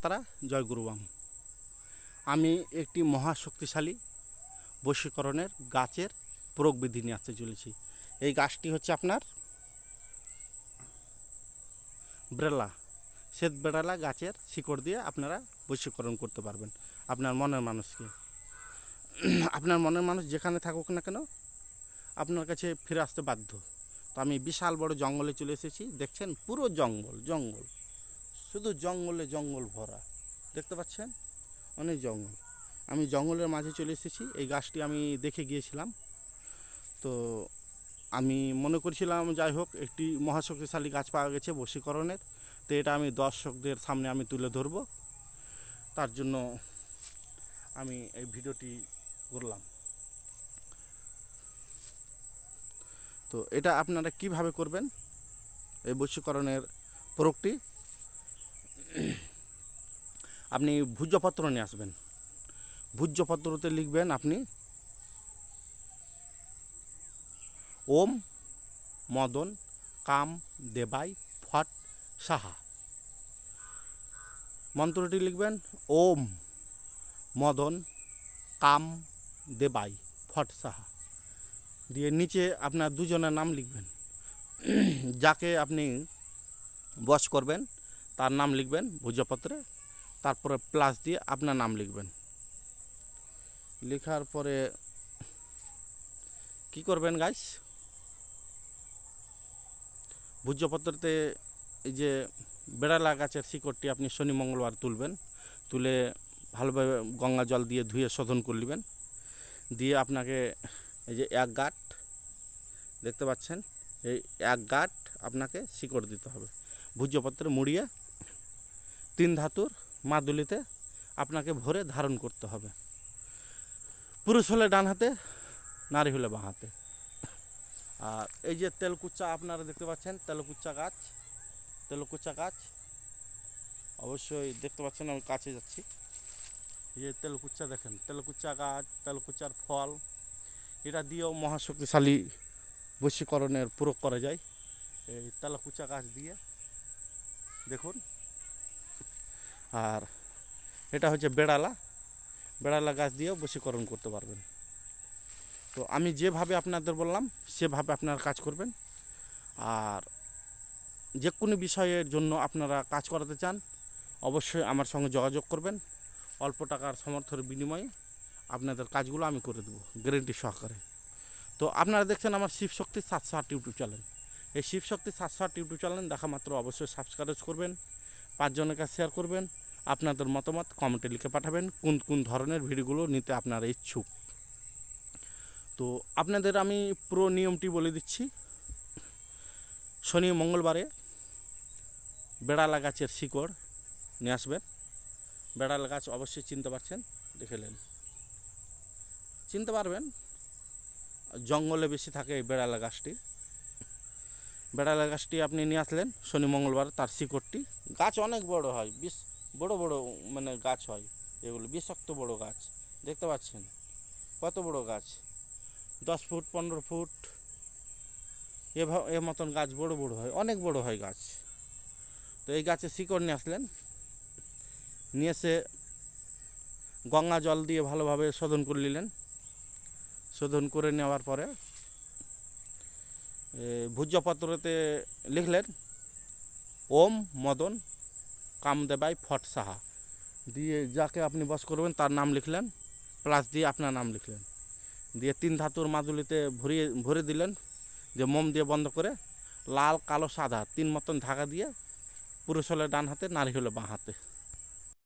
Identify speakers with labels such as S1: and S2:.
S1: তারা জয় গুরুবাম। আমি একটি মহাশক্তিশালী বশীকরণের গাছের প্রয়োগবিধি নিয়ে আসতে চলেছি। এই গাছটি হচ্ছে আপনার বেড়ালা, শ্বেত বেড়ালা গাছের শিকড় দিয়ে আপনারা বশীকরণ করতে পারবেন আপনার মনের মানুষকে। আপনার মনের মানুষ যেখানে থাকুক না কেন আপনার কাছে ফিরে আসতে বাধ্য। তো আমি বিশাল বড় জঙ্গলে চলে এসেছি, দেখছেন পুরো জঙ্গল জঙ্গল, শুধু জঙ্গলে জঙ্গল ভরা, দেখতে পাচ্ছেন অনেক জঙ্গল। আমি জঙ্গলের মাঝে চলে এসেছি। এই গাছটি আমি দেখে গিয়েছিলাম, তো আমি মনে করছিলাম যাই হোক একটি মহাশক্তিশালী গাছ পাওয়া গেছে বশীকরণের, তো এটা আমি দর্শকদের সামনে আমি তুলে ধরব, তার জন্য আমি এই ভিডিওটি করলাম। তো এটা আপনারা কিভাবে করবেন এই বশীকরণের প্রয়োগটি, আপনি ভূর্জপত্র নিয়ে আসবেন। ভূর্জপত্রতে লিখবেন আপনি ওম মদন কাম দেবাই ফট সাহা। মন্ত্রটি লিখবেন ওম মদন কাম দেবাই ফট সাহা দিয়ে নিচে আপনার দুজনের নাম লিখবেন। যাকে আপনি বশ করবেন তার নাম লিখবেন ভূর্জপত্রে, তারপরে প্লাস দিয়ে আপনার নাম লিখবেন। লেখার পরে কি করবেন গাইস, ভূর্জপত্রতে এই যে বেড়ালা গাছের শিকড়টি আপনি শনি মঙ্গলবার তুলবেন, তুলে ভালোভাবে গঙ্গা জল দিয়ে ধুয়ে শোধন করে নেবেন। দিয়ে আপনাকে এই যে এক গাঁট দেখতে পাচ্ছেন, এই এক গাঁট আপনাকে শিকড় দিতে হবে। ভূর্জপত্রে মুড়িয়ে 3 ধাতুর মাদুলিতে আপনাকে ভরে ধারণ করতে হবে। পুরুষ হলে ডান হাতে, নারী হলে বাঁ হাতে। আর এই যে তেলকুচা আপনারা দেখতে পাচ্ছেন, তেলকুচা গাছ অবশ্যই দেখতে পাচ্ছেন, আমি কাছে যাচ্ছি। এই যে তেলকুচা দেখেন, তেলকুচা গাছ, তেলকুচার ফল, এটা দিয়েও মহাশক্তিশালী বশীকরণের প্রয়োগ করা যায়। এই তেলকুচা গাছ দিয়ে দেখুন। আর এটা হচ্ছে বেড়ালা গাছ দিয়েও বশীকরণ করতে পারবেন। তো আমি যেভাবে আপনাদের বললাম সেভাবে আপনারা কাজ করবেন। আর যে কোনো বিষয়ের জন্য আপনারা কাজ করাতে চান অবশ্যই আমার সঙ্গে যোগাযোগ করবেন। অল্প টাকার সমর্থনের বিনিময়ে আপনাদের কাজগুলো আমি করে দেবো গ্যারেন্টি সহকারে। তো আপনারা দেখছেন আমার শিবশক্তি 708 ইউটিউব চ্যানেল। এই শিবশক্তি 708 ইউটিউব চ্যানেল দেখা মাত্র অবশ্যই সাবস্ক্রাইব করবেন, 5 জনের কাছে শেয়ার করবেন, আপনাদের মতামত কমেন্টে লিখে পাঠাবেন কোন কোন ধরনের ভিডিওগুলো নিতে আপনারা ইচ্ছুক। তো আপনাদের আমি পুরো নিয়মটি বলে দিচ্ছি। শনি মঙ্গলবারে বেড়ালা গাছের শিকড় নিয়ে আসবেন। বেড়ালা গাছ অবশ্যই চিনতে পারছেন, দেখলেন চিনতে পারবেন, জঙ্গলে বেশি থাকে এই বেড়ালা গাছটি। বেড়ালা গাছটি আপনি নিয়ে আসলেন শনি মঙ্গলবার, তার শিকড়টি, গাছ অনেক বড় হয়, বড় বড় মানে গাছ হয়, এগুলো বিষাক্ত বড় গাছ, দেখতে পাচ্ছেন কত বড় গাছ, 10 ফুট 15 ফুট এ মতন গাছ বড় বড় হয়, অনেক বড় হয় গাছ। তো এই গাছের শিকড় নিয়ে আসলেন, নিয়ে এসে গঙ্গা জল দিয়ে ভালোভাবে শোধন করে নিলেন। শোধন করে নেওয়ার পরে ভূর্জপত্রতে লিখলেন ওম মদন কামদেবাই ফট সাহা দিয়ে যাকে আপনি বশ করবেন তার নাম লিখলেন, প্লাস দিয়ে আপনার নাম লিখলেন, দিয়ে 3 ধাতুর মাদুলিতে ভরে দিলেন, যে মোম দিয়ে বন্ধ করে লাল কালো সাদা 3 মতন ধাগা দিয়ে পুরুষ হলে ডান হাতে, নারী হলে বাঁ হাতে